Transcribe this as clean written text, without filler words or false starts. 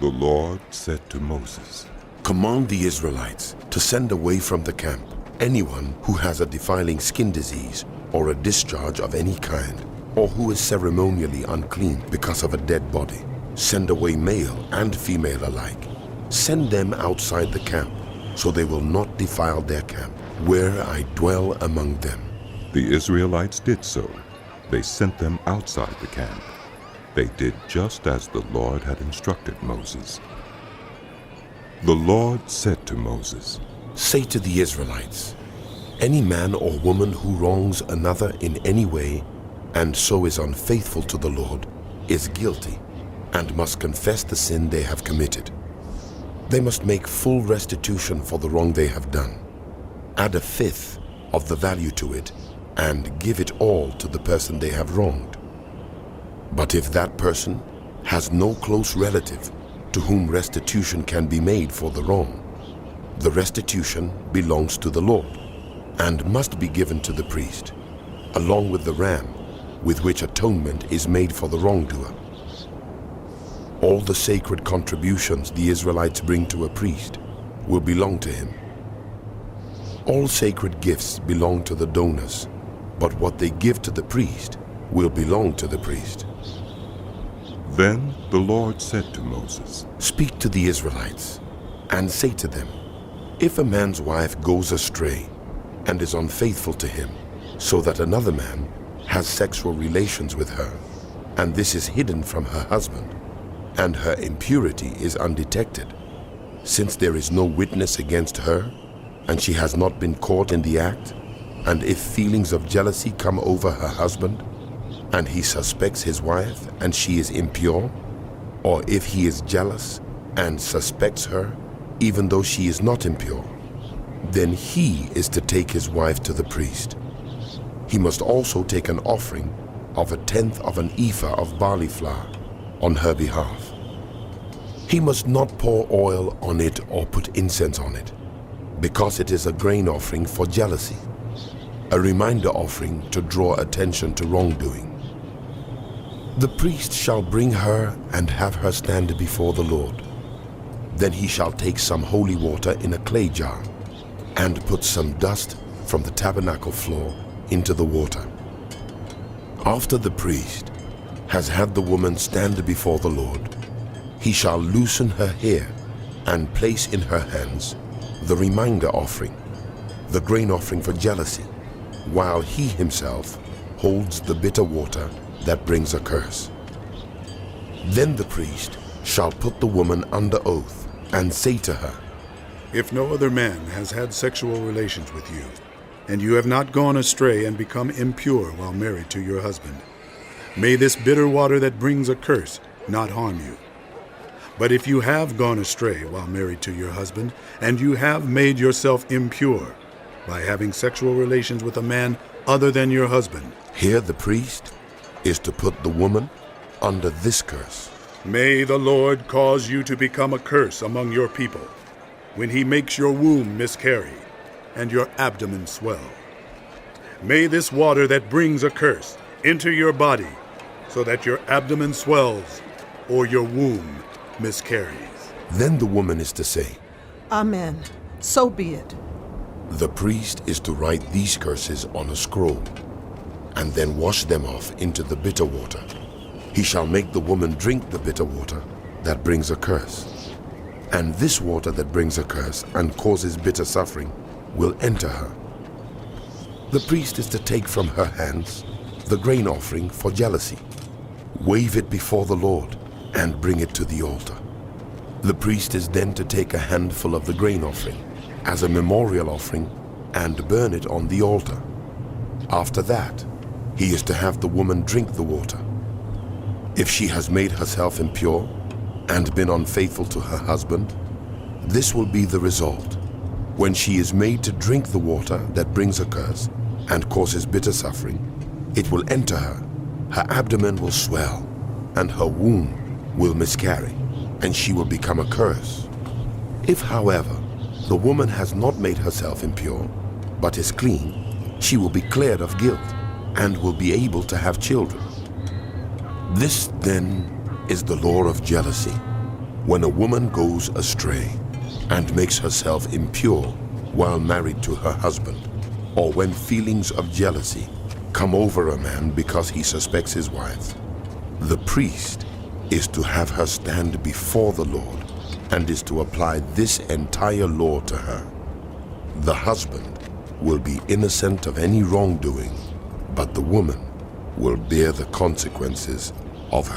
The Lord said to Moses, Command the Israelites to send away from the camp anyone who has a defiling skin disease or a discharge of any kind, or who is ceremonially unclean because of a dead body. Send away male and female alike. Send them outside the camp, so they will not defile their camp, where I dwell among them. The Israelites did so. They sent them outside the camp. They did just as the Lord had instructed Moses. The Lord said to Moses, Say to the Israelites, any man or woman who wrongs another in any way, and so is unfaithful to the Lord, is guilty, and must confess the sin they have committed. They must make full restitution for the wrong they have done. Add 1/5 of the value to it, and give it all to the person they have wronged. But if that person has no close relative to whom restitution can be made for the wrong, the restitution belongs to the Lord, and must be given to the priest, along with the ram with which atonement is made for the wrongdoer. All the sacred contributions the Israelites bring to a priest will belong to him. All sacred gifts belong to the donors, but what they give to the priest will belong to the priest. Then the Lord said to Moses, Speak to the Israelites and say to them, if a man's wife goes astray and is unfaithful to him, so that another man has sexual relations with her, and this is hidden from her husband, and her impurity is undetected, since there is no witness against her, and she has not been caught in the act, and if feelings of jealousy come over her husband, and he suspects his wife and she is impure, or if he is jealous and suspects her even though she is not impure, then he is to take his wife to the priest. He must also take an offering of 1/10 of an ephah of barley flour on her behalf. He must not pour oil on it or put incense on it, because it is a grain offering for jealousy, a reminder offering to draw attention to wrongdoing. The priest shall bring her and have her stand before the Lord. Then he shall take some holy water in a clay jar and put some dust from the tabernacle floor into the water. After the priest has had the woman stand before the Lord, he shall loosen her hair and place in her hands the reminder offering, the grain offering for jealousy, while he himself holds the bitter water that brings a curse. Then the priest shall put the woman under oath and say to her, If no other man has had sexual relations with you, and you have not gone astray and become impure while married to your husband, may this bitter water that brings a curse not harm you. But if you have gone astray while married to your husband, and you have made yourself impure by having sexual relations with a man other than your husband, here the priest is to put the woman under this curse. May the Lord cause you to become a curse among your people, when he makes your womb miscarry and your abdomen swell. May this water that brings a curse enter your body, so that your abdomen swells or your womb miscarries. Then the woman is to say, Amen. So be it. The priest is to write these curses on a scroll, and then wash them off into the bitter water. He shall make the woman drink the bitter water that brings a curse. And this water that brings a curse and causes bitter suffering will enter her. The priest is to take from her hands the grain offering for jealousy, wave it before the Lord, and bring it to the altar. The priest is then to take a handful of the grain offering as a memorial offering and burn it on the altar. After that, he is to have the woman drink the water. If she has made herself impure and been unfaithful to her husband, this will be the result. When she is made to drink the water that brings a curse and causes bitter suffering, it will enter her, her abdomen will swell, and her womb will miscarry, and she will become a curse. If, however, the woman has not made herself impure, but is clean, she will be cleared of guilt and will be able to have children. This, then, is the law of jealousy. When a woman goes astray and makes herself impure while married to her husband, or when feelings of jealousy come over a man because he suspects his wife, the priest is to have her stand before the Lord and is to apply this entire law to her. The husband will be innocent of any wrongdoing, but the woman will bear the consequences of her